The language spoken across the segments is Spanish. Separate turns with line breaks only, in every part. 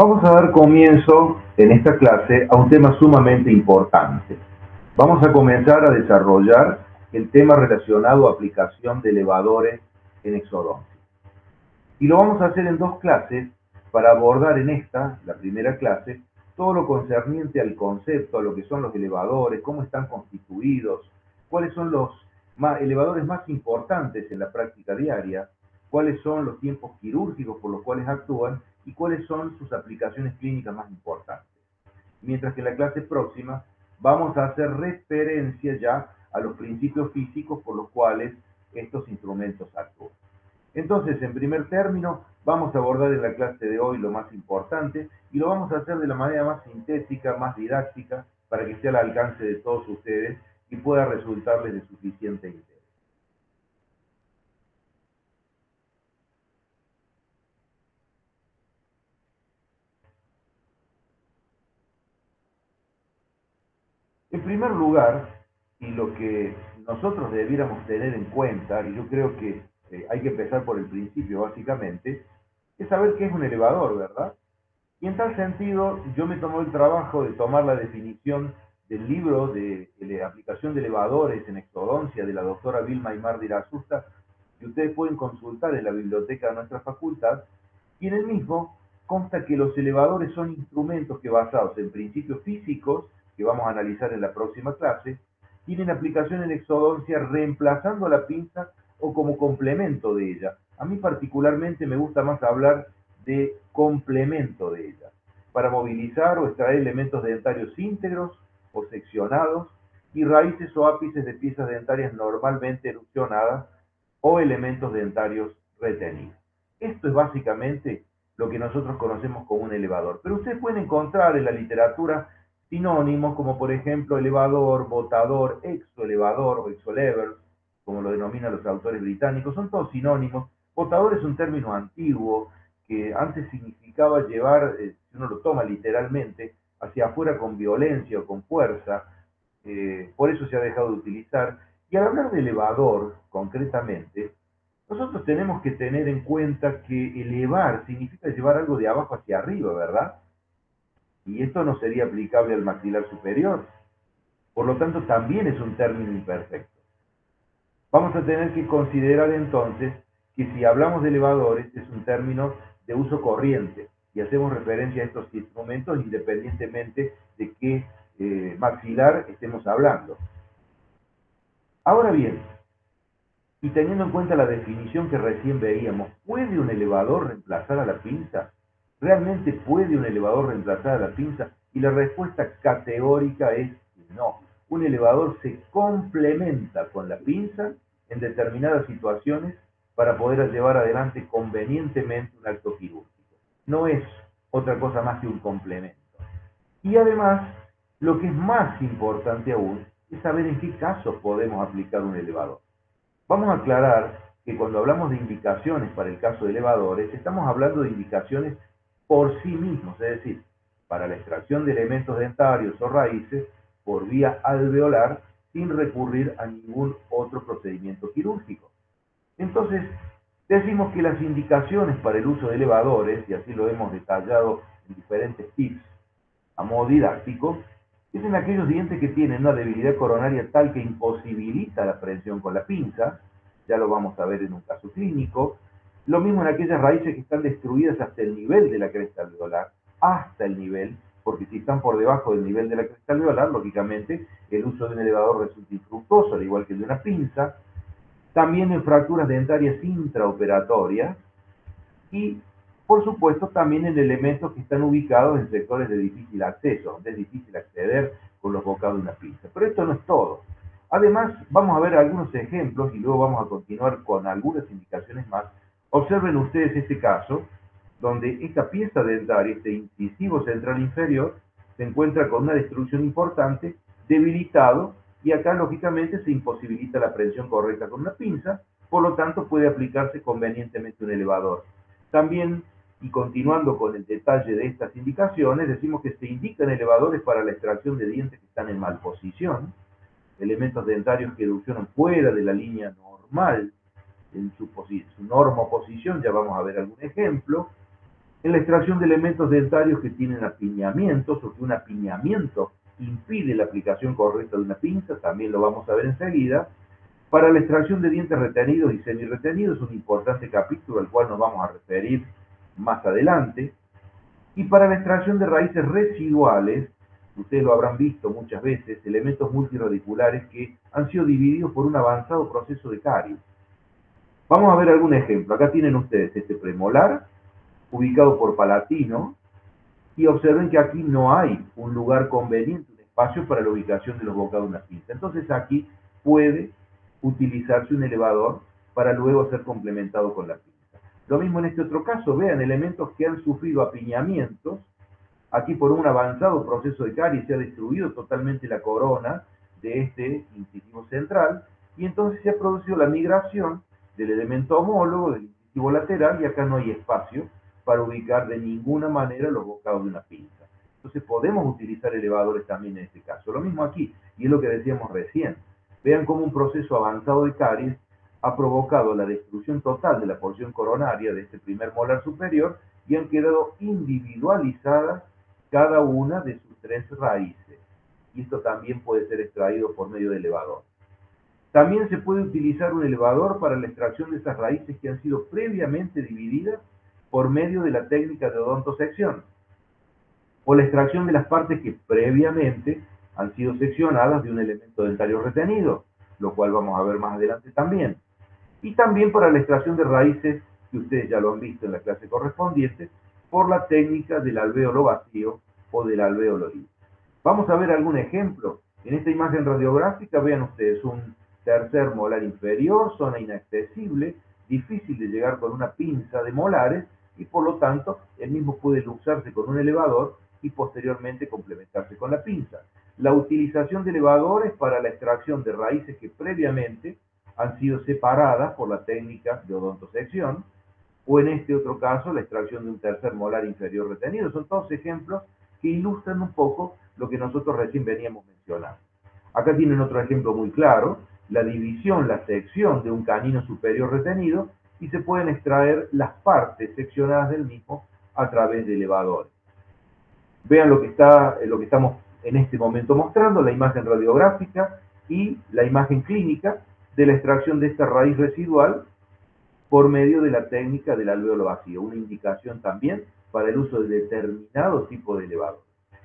Vamos a dar comienzo en esta clase a un tema sumamente importante. Vamos a comenzar a desarrollar el tema relacionado a aplicación de elevadores en exodoncia. Y lo vamos a hacer en dos clases para abordar en esta, la primera clase, todo lo concerniente al concepto, a lo que son los elevadores, cómo están constituidos, cuáles son los elevadores más importantes en la práctica diaria, cuáles son los tiempos quirúrgicos por los cuales actúan y cuáles son sus aplicaciones clínicas más importantes. Mientras que en la clase próxima vamos a hacer referencia ya a los principios físicos por los cuales estos instrumentos actúan. Entonces, en primer término, vamos a abordar en la clase de hoy lo más importante y lo vamos a hacer de la manera más sintética, más didáctica, para que esté al alcance de todos ustedes y pueda resultarles de suficiente interés. En primer lugar, y lo que nosotros debiéramos tener en cuenta, y yo creo que hay que empezar por el principio básicamente, es saber qué es un elevador, ¿verdad? Y en tal sentido, yo me tomé el trabajo de tomar la definición del libro de aplicación de elevadores en exodoncia de la doctora Vilma Aymar de Irasusta, que ustedes pueden consultar en la biblioteca de nuestra facultad, y en el mismo consta que los elevadores son instrumentos que basados en principios físicos, que vamos a analizar en la próxima clase, tienen aplicación en exodoncia reemplazando a la pinza o como complemento de ella. A mí particularmente me gusta más hablar de complemento de ella, para movilizar o extraer elementos dentarios íntegros o seccionados y raíces o ápices de piezas dentarias normalmente erupcionadas o elementos dentarios retenidos. Esto es básicamente lo que nosotros conocemos como un elevador. Pero ustedes pueden encontrar en la literatura sinónimos como por ejemplo elevador, botador, exoelevador o exolever, como lo denominan los autores británicos, son todos sinónimos. Botador es un término antiguo que antes significaba llevar, si uno lo toma literalmente, hacia afuera con violencia o con fuerza, por eso se ha dejado de utilizar. Y al hablar de elevador, concretamente, nosotros tenemos que tener en cuenta que elevar significa llevar algo de abajo hacia arriba, ¿verdad? Y esto no sería aplicable al maxilar superior. Por lo tanto, también es un término imperfecto. Vamos a tener que considerar entonces que si hablamos de elevadores es un término de uso corriente y hacemos referencia a estos instrumentos independientemente de qué maxilar estemos hablando. Ahora bien, y teniendo en cuenta la definición que recién veíamos, ¿puede un elevador reemplazar a la pinza? ¿Realmente puede un elevador reemplazar a la pinza? Y la respuesta categórica es no. Un elevador se complementa con la pinza en determinadas situaciones para poder llevar adelante convenientemente un acto quirúrgico. No es otra cosa más que un complemento. Y además, lo que es más importante aún es saber en qué casos podemos aplicar un elevador. Vamos a aclarar que cuando hablamos de indicaciones para el caso de elevadores, estamos hablando de indicaciones por sí mismos, es decir, para la extracción de elementos dentarios o raíces por vía alveolar sin recurrir a ningún otro procedimiento quirúrgico. Entonces, decimos que las indicaciones para el uso de elevadores, y así lo hemos detallado en diferentes tips a modo didáctico, es en aquellos dientes que tienen una debilidad coronaria tal que imposibilita la presión con la pinza, ya lo vamos a ver en un caso clínico, lo mismo en aquellas raíces que están destruidas hasta el nivel de la cresta alveolar, hasta el nivel, porque si están por debajo del nivel de la cresta alveolar, lógicamente el uso de un elevador resulta infructuoso, al igual que el de una pinza, también en fracturas dentarias intraoperatorias y por supuesto también en elementos que están ubicados en sectores de difícil acceso, donde es difícil acceder con los bocados de una pinza. Pero esto no es todo. Además, vamos a ver algunos ejemplos y luego vamos a continuar con algunas indicaciones más. Observen ustedes este caso, donde esta pieza dentaria, este incisivo central inferior, se encuentra con una destrucción importante, debilitado, y acá lógicamente se imposibilita la presión correcta con una pinza, por lo tanto puede aplicarse convenientemente un elevador. También, y continuando con el detalle de estas indicaciones, decimos que se indican elevadores para la extracción de dientes que están en malposición, elementos dentarios que erupcionan fuera de la línea normal en su normoposición, ya vamos a ver algún ejemplo, En la extracción de elementos dentarios que tienen apiñamientos o que un apiñamiento impide la aplicación correcta de una pinza, también lo vamos a ver enseguida. Para la extracción de dientes retenidos y semi-retenidos, un importante capítulo al cual nos vamos a referir más adelante. Y para la extracción de raíces residuales, ustedes lo habrán visto muchas veces, elementos multiradiculares que han sido divididos por un avanzado proceso de caries. Vamos a ver algún ejemplo. Acá tienen ustedes este premolar, ubicado por palatino, y observen que aquí no hay un lugar conveniente, un espacio para la ubicación de los bocados de una pinza. Entonces aquí puede utilizarse un elevador para luego ser complementado con la pinza. Lo mismo en este otro caso, vean elementos que han sufrido apiñamientos. Aquí por un avanzado proceso de caries se ha destruido totalmente la corona de este incisivo central y entonces se ha producido la migración del elemento homólogo, del incisivo lateral, y acá no hay espacio para ubicar de ninguna manera los bocados de una pinza. Entonces podemos utilizar elevadores también en este caso. Lo mismo aquí, y es lo que decíamos recién. Vean cómo un proceso avanzado de caries ha provocado la destrucción total de la porción coronaria de este primer molar superior y han quedado individualizadas cada una de sus tres raíces. Y esto también puede ser extraído por medio de elevador. También se puede utilizar un elevador para la extracción de esas raíces que han sido previamente divididas por medio de la técnica de odontosección, o la extracción de las partes que previamente han sido seccionadas de un elemento dentario retenido, lo cual vamos a ver más adelante también. Y también para la extracción de raíces, que ustedes ya lo han visto en la clase correspondiente, por la técnica del alvéolo vacío o del alvéolo libre. Vamos a ver algún ejemplo. En esta imagen radiográfica vean ustedes un tercer molar inferior, zona inaccesible, difícil de llegar con una pinza de molares y por lo tanto el mismo puede luxarse con un elevador y posteriormente complementarse con la pinza. La utilización de elevadores para la extracción de raíces que previamente han sido separadas por la técnica de odontosección, o en este otro caso la extracción de un tercer molar inferior retenido. Son todos ejemplos que ilustran un poco lo que nosotros recién veníamos mencionando. Acá tienen otro ejemplo muy claro, la división, la sección de un canino superior retenido, y se pueden extraer las partes seccionadas del mismo a través de elevadores. Vean lo que estamos en este momento mostrando, la imagen radiográfica y la imagen clínica de la extracción de esta raíz residual por medio de la técnica del alvéolo vacío, una indicación también para el uso de determinado tipo de elevador.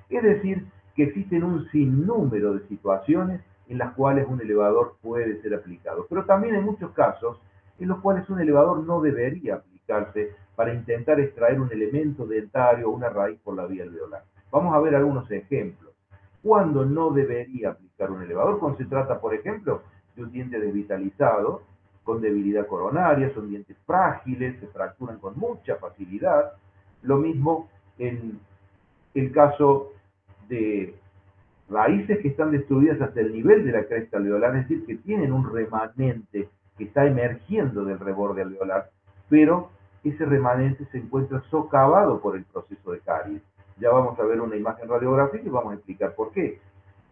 Es decir, que existen un sinnúmero de situaciones en las cuales un elevador puede ser aplicado, pero también hay muchos casos en los cuales un elevador no debería aplicarse para intentar extraer un elemento dentario o una raíz por la vía alveolar. Vamos a ver algunos ejemplos. ¿Cuándo no debería aplicar un elevador? Cuando se trata, por ejemplo, de un diente desvitalizado, con debilidad coronaria, son dientes frágiles, se fracturan con mucha facilidad. Lo mismo en el caso de raíces que están destruidas hasta el nivel de la cresta alveolar, es decir, que tienen un remanente que está emergiendo del reborde alveolar, pero ese remanente se encuentra socavado por el proceso de caries. Ya vamos a ver una imagen radiográfica y vamos a explicar por qué.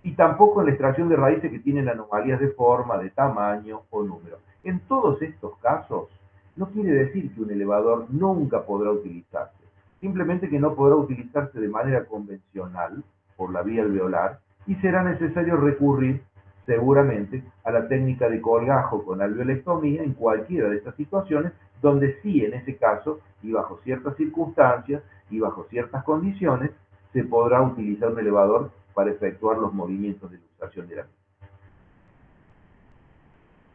Y tampoco en la extracción de raíces que tienen anomalías de forma, de tamaño o número. En todos estos casos, no quiere decir que un elevador nunca podrá utilizarse, simplemente que no podrá utilizarse de manera convencional por la vía alveolar y será necesario recurrir seguramente a la técnica de colgajo con alveolectomía en cualquiera de estas situaciones, donde sí, en ese caso, y bajo ciertas circunstancias y bajo ciertas condiciones, se podrá utilizar un elevador para efectuar los movimientos de luxación de la misma.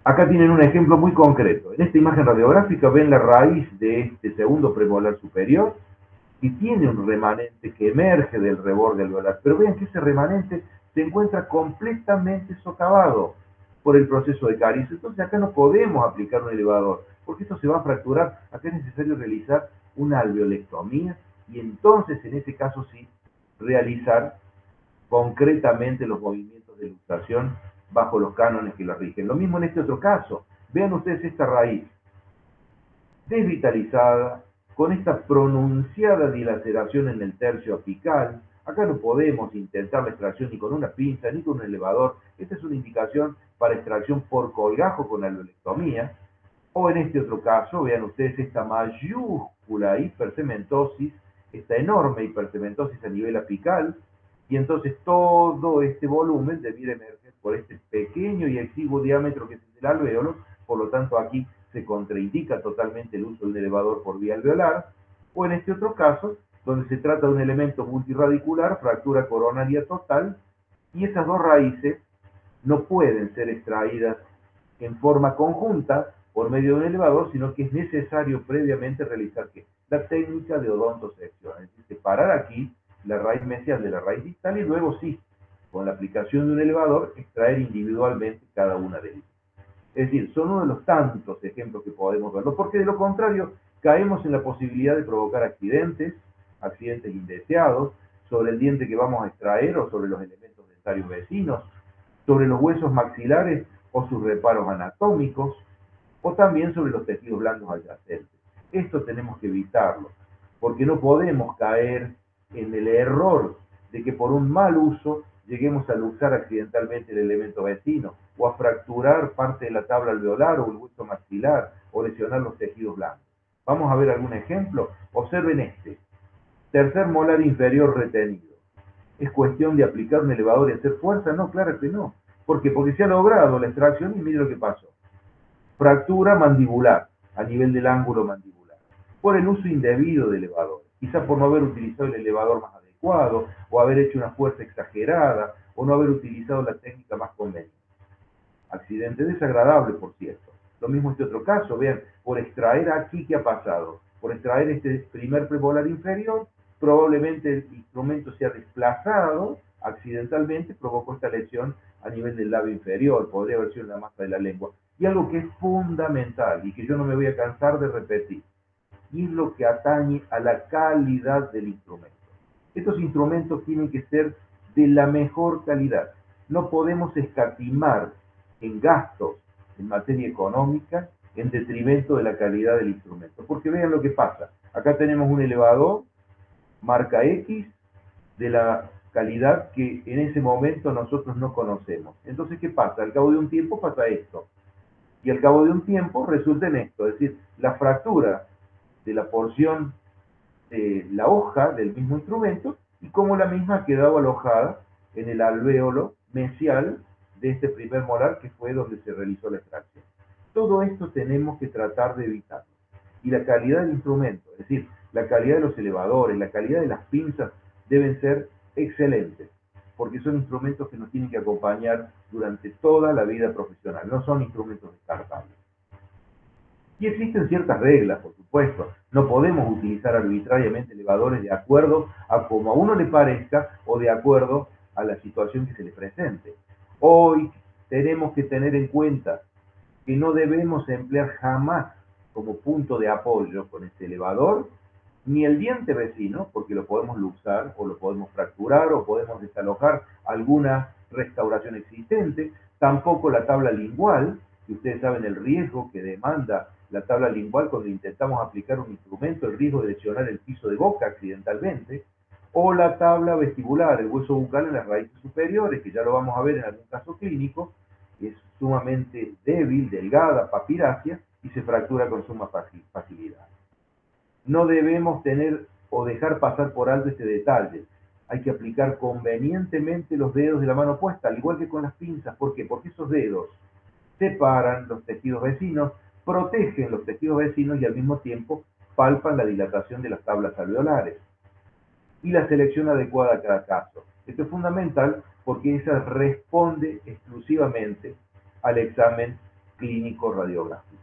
Acá tienen un ejemplo muy concreto. En esta imagen radiográfica ven la raíz de este segundo premolar superior y tiene un remanente que emerge del reborde alveolar. Pero vean que ese remanente se encuentra completamente socavado por el proceso de caries. Entonces acá no podemos aplicar un elevador, porque esto se va a fracturar. Acá es necesario realizar una alveolectomía y entonces en ese caso sí realizar concretamente los movimientos de luxación bajo los cánones que la rigen. Lo mismo en este otro caso. Vean ustedes esta raíz desvitalizada, con esta pronunciada dilaceración en el tercio apical. Acá no podemos intentar la extracción ni con una pinza ni con un elevador. Esta es una indicación para extracción por colgajo con alveolectomía. O en este otro caso, vean ustedes esta mayúscula minúscula hipercementosis, esta enorme hipercementosis a nivel apical, y entonces todo este volumen debiera emerger por este pequeño y exiguo diámetro que es el del alvéolo. Por lo tanto aquí se contraindica totalmente el uso de un elevador por vía alveolar, o en este otro caso, donde se trata de un elemento multiradicular, fractura coronaria total, y esas dos raíces no pueden ser extraídas en forma conjunta por medio de un elevador, sino que es necesario previamente realizar ¿qué? La técnica de odontosección, es decir, separar aquí la raíz mesial de la raíz distal y luego sí, con la aplicación de un elevador, extraer individualmente cada una de ellas. Es decir, son uno de los tantos ejemplos que podemos verlo, porque de lo contrario caemos en la posibilidad de provocar accidentes, accidentes indeseados, sobre el diente que vamos a extraer o sobre los elementos dentarios vecinos, sobre los huesos maxilares o sus reparos anatómicos, o también sobre los tejidos blandos adyacentes. Esto tenemos que evitarlo, porque no podemos caer en el error de que por un mal uso lleguemos a luxar accidentalmente el elemento vecino, o a fracturar parte de la tabla alveolar o el hueso maxilar, o lesionar los tejidos blandos. Vamos a ver algún ejemplo. Observen este. Tercer molar inferior retenido. ¿Es cuestión de aplicar un elevador y hacer fuerza? No, claro que no. ¿Por qué? Porque se ha logrado la extracción y mire lo que pasó. Fractura mandibular a nivel del ángulo mandibular por el uso indebido del elevador, quizá por no haber utilizado el elevador más adecuado, o haber hecho una fuerza exagerada, o no haber utilizado la técnica más conveniente. Accidente desagradable, por cierto. Lo mismo este otro caso, vean, por extraer aquí, ¿qué ha pasado? Por extraer este primer premolar inferior, probablemente el instrumento se ha desplazado accidentalmente, provocó esta lesión a nivel del labio inferior, podría haber sido en la masa de la lengua. Y algo que es fundamental y que yo no me voy a cansar de repetir, y es lo que atañe a la calidad del instrumento. Estos instrumentos tienen que ser de la mejor calidad. No podemos escatimar en gastos en materia económica en detrimento de la calidad del instrumento. Porque vean lo que pasa. Acá tenemos un elevador marca X de la calidad que en ese momento nosotros no conocemos. Entonces, ¿qué pasa? Al cabo de un tiempo pasa esto. Y al cabo de un tiempo resulta en esto. Es decir, la fractura de la porción de la hoja del mismo instrumento y cómo la misma ha quedado alojada en el alvéolo mesial de este primer molar que fue donde se realizó la extracción. Todo esto tenemos que tratar de evitarlo. Y la calidad del instrumento, es decir, la calidad de los elevadores, la calidad de las pinzas deben ser excelentes, porque son instrumentos que nos tienen que acompañar durante toda la vida profesional, no son instrumentos descartables. Y existen ciertas reglas, por supuesto. No podemos utilizar arbitrariamente elevadores de acuerdo a como a uno le parezca o de acuerdo a la situación que se le presente. Hoy tenemos que tener en cuenta que no debemos emplear jamás como punto de apoyo con este elevador ni el diente vecino, porque lo podemos luxar o lo podemos fracturar o podemos desalojar alguna restauración existente, tampoco la tabla lingual, que ustedes saben el riesgo que demanda la tabla lingual cuando intentamos aplicar un instrumento, el riesgo de lesionar el piso de boca accidentalmente, o la tabla vestibular, el hueso bucal en las raíces superiores, que ya lo vamos a ver en algún caso clínico, es sumamente débil, delgada, papirácea, y se fractura con suma facilidad. No debemos tener o dejar pasar por alto este detalle. Hay que aplicar convenientemente los dedos de la mano opuesta, al igual que con las pinzas. ¿Por qué? Porque esos dedos separan los tejidos vecinos, protegen los tejidos vecinos y al mismo tiempo palpan la dilatación de las tablas alveolares. Y la selección adecuada a cada caso. Esto es fundamental porque esa responde exclusivamente al examen clínico radiográfico.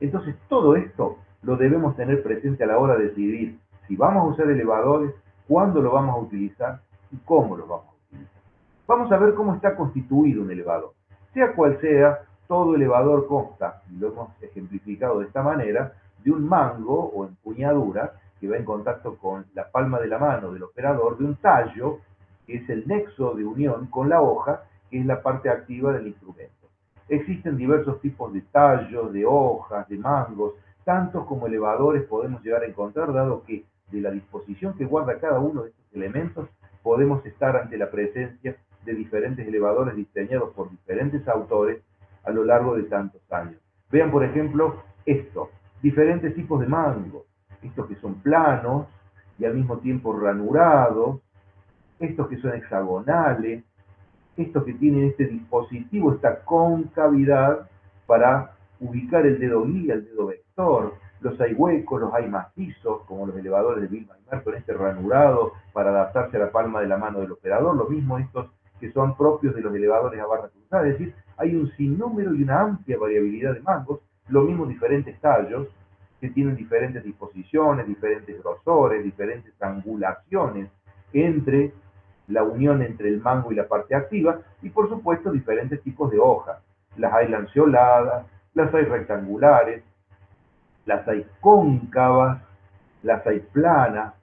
Entonces, todo esto lo debemos tener presente a la hora de decidir si vamos a usar elevadores, cuándo lo vamos a utilizar y cómo lo vamos a utilizar. Vamos a ver cómo está constituido un elevador. Sea cual sea, todo elevador consta, y lo hemos ejemplificado de esta manera, de un mango o empuñadura que va en contacto con la palma de la mano del operador, de un tallo, que es el nexo de unión con la hoja, que es la parte activa del instrumento. Existen diversos tipos de tallos, de hojas, de mangos, tantos como elevadores podemos llegar a encontrar, dado que de la disposición que guarda cada uno de estos elementos, podemos estar ante la presencia de diferentes elevadores diseñados por diferentes autores a lo largo de tantos años. Vean, por ejemplo, esto, diferentes tipos de mangos. estos que son planos y al mismo tiempo ranurados, estos que son hexagonales, estos que tienen este dispositivo, esta concavidad para ubicar el dedo guía, el dedo vector. Los hay huecos, los hay macizos, como los elevadores de Vilma con este ranurado para adaptarse a la palma de la mano del operador. Lo mismo estos que son propios de los elevadores a barra cruzada. Es decir, hay un sinnúmero y una amplia variabilidad de mangos, lo mismo diferentes tallos que tienen diferentes disposiciones, diferentes grosores, diferentes angulaciones entre la unión entre el mango y la parte activa, y por supuesto diferentes tipos de hojas. Las hay lanceoladas, las hay rectangulares, las hay cóncavas, las hay planas,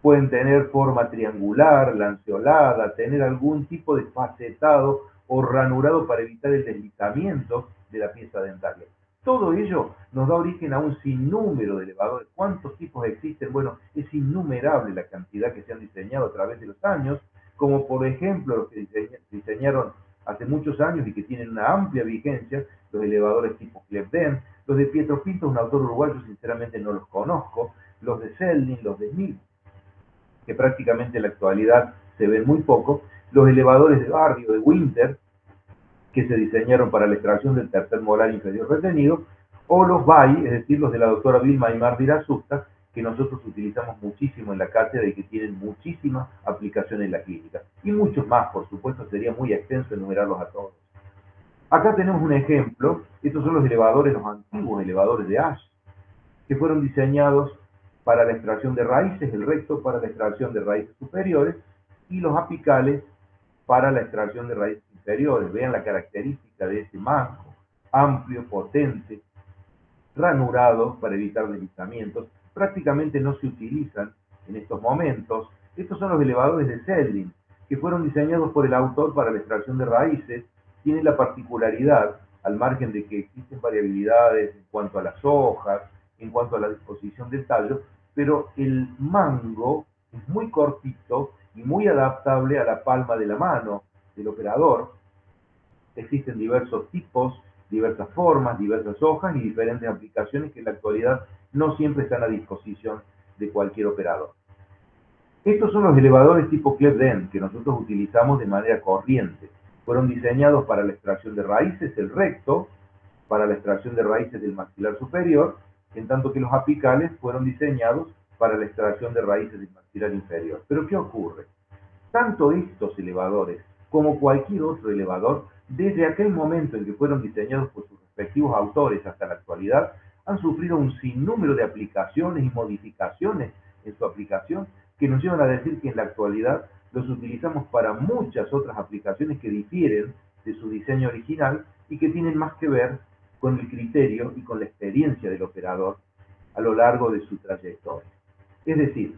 pueden tener forma triangular, lanceolada, tener algún tipo de facetado o ranurado para evitar el deslizamiento de la pieza dentaria. Todo ello nos da origen a un sinnúmero de elevadores. ¿Cuántos tipos existen? Bueno, es innumerable la cantidad que se han diseñado a través de los años, como por ejemplo los que diseñaron hace muchos años y que tienen una amplia vigencia, los elevadores tipo Clebden, los de Pietro Pinto, un autor uruguayo, sinceramente no los conozco, los de Seldin, los de Smith, que prácticamente en la actualidad se ven muy poco, los elevadores de barrio de Winter, que se diseñaron para la extracción del tercer molar inferior retenido, o los BAI, es decir, los de la doctora Vilma Aymar Dirasusta, que nosotros utilizamos muchísimo en la cátedra y que tienen muchísima aplicación en la clínica. Y muchos más, por supuesto, sería muy extenso enumerarlos a todos. Acá tenemos un ejemplo, estos son los elevadores, los antiguos elevadores de Ash, que fueron diseñados para la extracción de raíces, el recto para la extracción de raíces superiores y los apicales para la extracción de raíces inferiores. Vean la característica de este mango, amplio, potente, ranurado para evitar deslizamientos. Prácticamente no se utilizan en estos momentos. Estos son los elevadores de Seldin, que fueron diseñados por el autor para la extracción de raíces. Tienen la particularidad, al margen de que existen variabilidades en cuanto a las hojas, en cuanto a la disposición del tallo, pero el mango es muy cortito y muy adaptable a la palma de la mano del operador. Existen diversos tipos, diversas formas, diversas hojas y diferentes aplicaciones que en la actualidad no siempre están a disposición de cualquier operador. Estos son los elevadores tipo Clebden que nosotros utilizamos de manera corriente. Fueron diseñados para la extracción de raíces, el recto, para la extracción de raíces del maxilar superior, en tanto que los apicales fueron diseñados para la extracción de raíces del maxilar inferior. Pero ¿qué ocurre? Tanto estos elevadores como cualquier otro elevador, desde aquel momento en que fueron diseñados por sus respectivos autores hasta la actualidad, han sufrido un sinnúmero de aplicaciones y modificaciones en su aplicación que nos llevan a decir que en la actualidad los utilizamos para muchas otras aplicaciones que difieren de su diseño original y que tienen más que ver con el criterio y con la experiencia del operador a lo largo de su trayectoria. Es decir,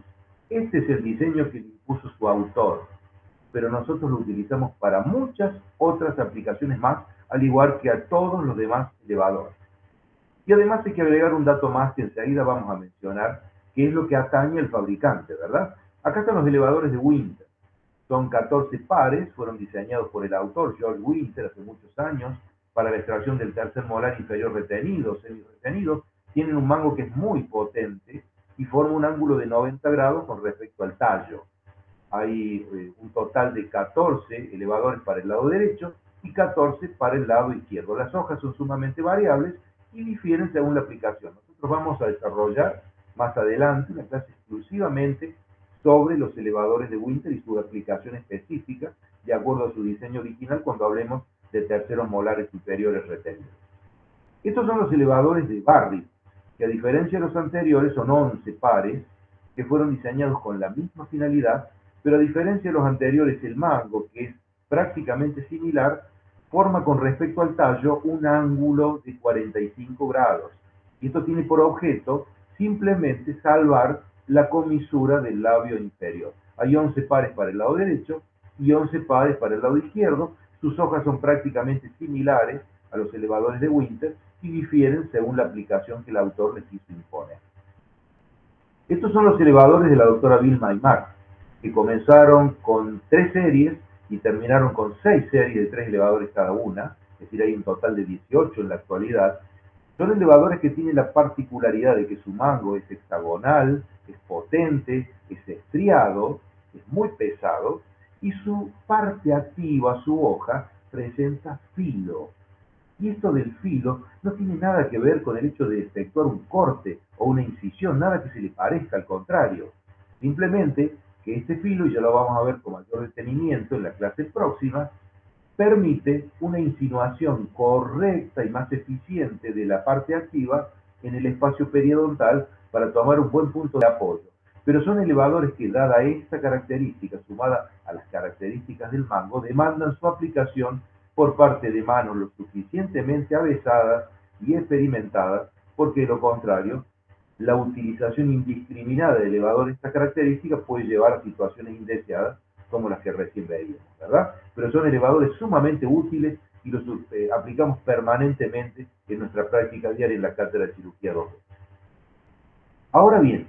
este es el diseño que le impuso su autor, pero nosotros lo utilizamos para muchas otras aplicaciones más, al igual que a todos los demás elevadores. Y además hay que agregar un dato más que enseguida vamos a mencionar, que es lo que atañe al fabricante, ¿verdad? Acá están los elevadores de Winter. Son 14 pares, fueron diseñados por el autor George Winter hace muchos años para la extracción del tercer molar inferior retenido, semi-retenido. Tienen un mango que es muy potente y forma un ángulo de 90 grados con respecto al tallo. Hay un total de 14 elevadores para el lado derecho y 14 para el lado izquierdo. Las hojas son sumamente variables y difieren según la aplicación. Nosotros vamos a desarrollar más adelante una clase exclusivamente sobre los elevadores de Winter y su aplicación específica de acuerdo a su diseño original cuando hablemos de terceros molares superiores retenidos. Estos son los elevadores de Barry, que a diferencia de los anteriores son 11 pares que fueron diseñados con la misma finalidad, pero a diferencia de los anteriores, el mango, que es prácticamente similar, forma con respecto al tallo un ángulo de 45 grados. Y esto tiene por objeto simplemente salvar la comisura del labio inferior. Hay 11 pares para el lado derecho y 11 pares para el lado izquierdo. Sus hojas son prácticamente similares a los elevadores de Winter y difieren según la aplicación que el autor les quiso imponer. Estos son los elevadores de la doctora Vilma Aymar, que comenzaron con 3 series y terminaron con 6 series de 3 elevadores cada una, es decir, hay un total de 18 en la actualidad, Son elevadores que tienen la particularidad de que su mango es hexagonal, es potente, es estriado, es muy pesado, y su parte activa, su hoja, presenta filo. Y esto del filo no tiene nada que ver con el hecho de efectuar un corte o una incisión, nada que se le parezca, al contrario. Simplemente que este filo, y ya lo vamos a ver con mayor detenimiento en la clase próxima, permite una insinuación correcta y más eficiente de la parte activa en el espacio periodontal para tomar un buen punto de apoyo. Pero son elevadores que, dada esta característica, sumada a las características del mango, demandan su aplicación por parte de manos lo suficientemente avesadas y experimentadas, porque de lo contrario, la utilización indiscriminada de elevadores de estas características puede llevar a situaciones indeseadas como las que recién veíamos, ¿verdad? Pero son elevadores sumamente útiles y los aplicamos permanentemente en nuestra práctica diaria en la cátedra de cirugía 2. Ahora bien,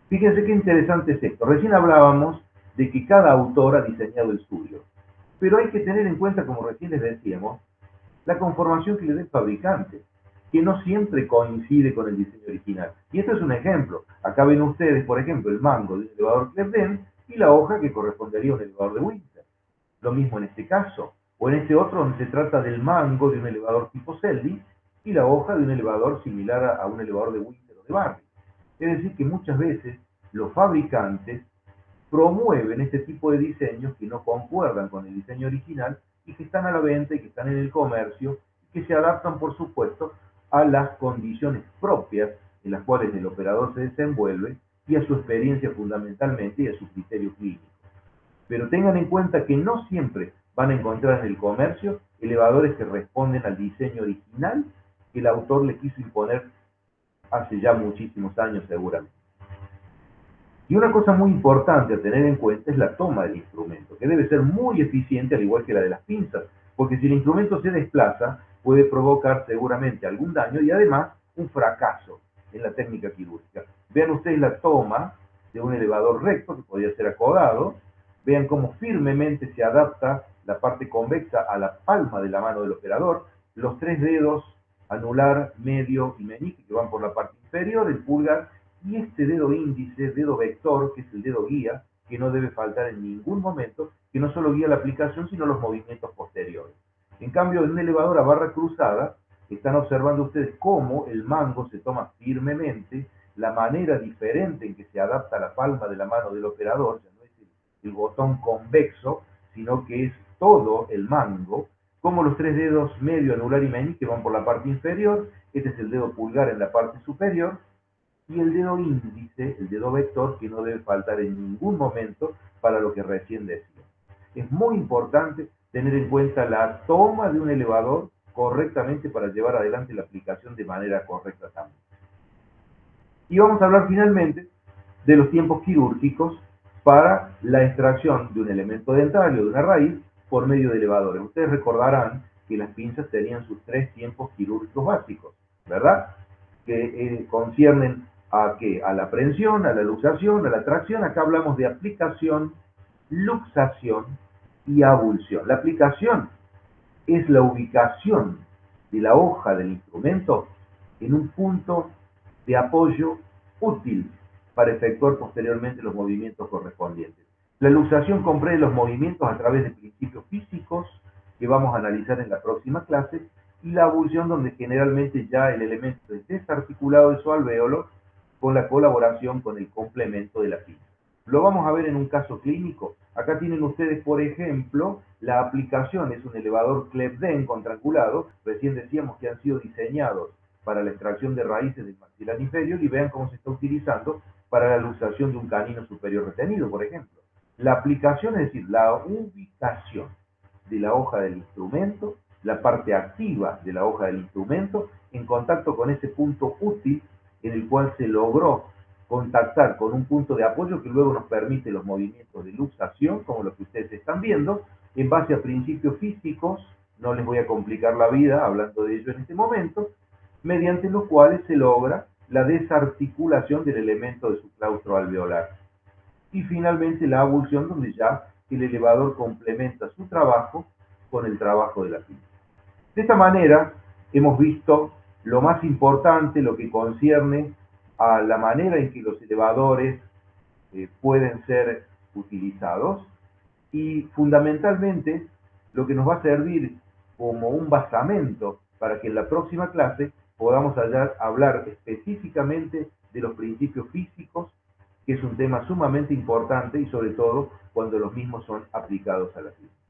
fíjense qué interesante es esto. Recién hablábamos de que cada autor ha diseñado el suyo, pero hay que tener en cuenta, como recién les decíamos, la conformación que le dé el fabricante, que no siempre coincide con el diseño original. Y esto es un ejemplo. Acá ven ustedes, por ejemplo, el mango de un elevador Clebden y la hoja que correspondería a un elevador de Winter. Lo mismo en este caso, o en este otro donde se trata del mango de un elevador tipo Selby y la hoja de un elevador similar a un elevador de Winter o de Barry. Es decir, que muchas veces los fabricantes promueven este tipo de diseños que no concuerdan con el diseño original y que están a la venta y que están en el comercio y que se adaptan, por supuesto, a las condiciones propias en las cuales el operador se desenvuelve y a su experiencia fundamentalmente y a su criterio clínico. Pero tengan en cuenta que no siempre van a encontrar en el comercio elevadores que responden al diseño original que el autor le quiso imponer hace ya muchísimos años seguramente. Y una cosa muy importante a tener en cuenta es la toma del instrumento, que debe ser muy eficiente al igual que la de las pinzas, porque si el instrumento se desplaza puede provocar seguramente algún daño y además un fracaso en la técnica quirúrgica. Vean ustedes la toma de un elevador recto que podría ser acodado, vean cómo firmemente se adapta la parte convexa a la palma de la mano del operador, los tres dedos anular, medio y meñique que van por la parte inferior, el pulgar y este dedo índice, dedo vector, que es el dedo guía, que no debe faltar en ningún momento, que no solo guía la aplicación, sino los movimientos posteriores. En cambio, en un elevador a barra cruzada, están observando ustedes cómo el mango se toma firmemente, la manera diferente en que se adapta la palma de la mano del operador, ya no es el botón convexo, sino que es todo el mango, como los tres dedos medio, anular y meñique van por la parte inferior, este es el dedo pulgar en la parte superior, y el dedo índice, el dedo vector, que no debe faltar en ningún momento para lo que recién decía. Es muy importante tener en cuenta la toma de un elevador correctamente para llevar adelante la aplicación de manera correcta también. Y vamos a hablar finalmente de los tiempos quirúrgicos para la extracción de un elemento dentario, de una raíz, por medio de elevadores. Ustedes recordarán que las pinzas tenían sus tres tiempos quirúrgicos básicos, ¿verdad? Que conciernen a qué? A la prensión, a la luxación, a la tracción. Acá hablamos de aplicación, luxación y abulsión. La aplicación es la ubicación de la hoja del instrumento en un punto de apoyo útil para efectuar posteriormente los movimientos correspondientes. La luxación comprende los movimientos a través de principios físicos que vamos a analizar en la próxima clase y la abulsión donde generalmente ya el elemento es desarticulado de su alvéolo con la colaboración con el complemento de la pinza. Lo vamos a ver en un caso clínico. Acá tienen ustedes, por ejemplo, la aplicación, es un elevador Clebden contrangulado, recién decíamos que han sido diseñados para la extracción de raíces del maxilar inferior y vean cómo se está utilizando para la luxación de un canino superior retenido, por ejemplo. La aplicación, es decir, la ubicación de la hoja del instrumento, la parte activa de la hoja del instrumento, en contacto con ese punto útil en el cual se logró contactar con un punto de apoyo que luego nos permite los movimientos de luxación, como los que ustedes están viendo, en base a principios físicos, no les voy a complicar la vida hablando de ello en este momento, mediante los cuales se logra la desarticulación del elemento de su claustro alveolar. Y finalmente la abulsión, donde ya el elevador complementa su trabajo con el trabajo de la pinza. De esta manera hemos visto lo más importante, lo que concierne a la manera en que los elevadores pueden ser utilizados y fundamentalmente lo que nos va a servir como un basamento para que en la próxima clase podamos hablar específicamente de los principios físicos, que es un tema sumamente importante y sobre todo cuando los mismos son aplicados a la vida.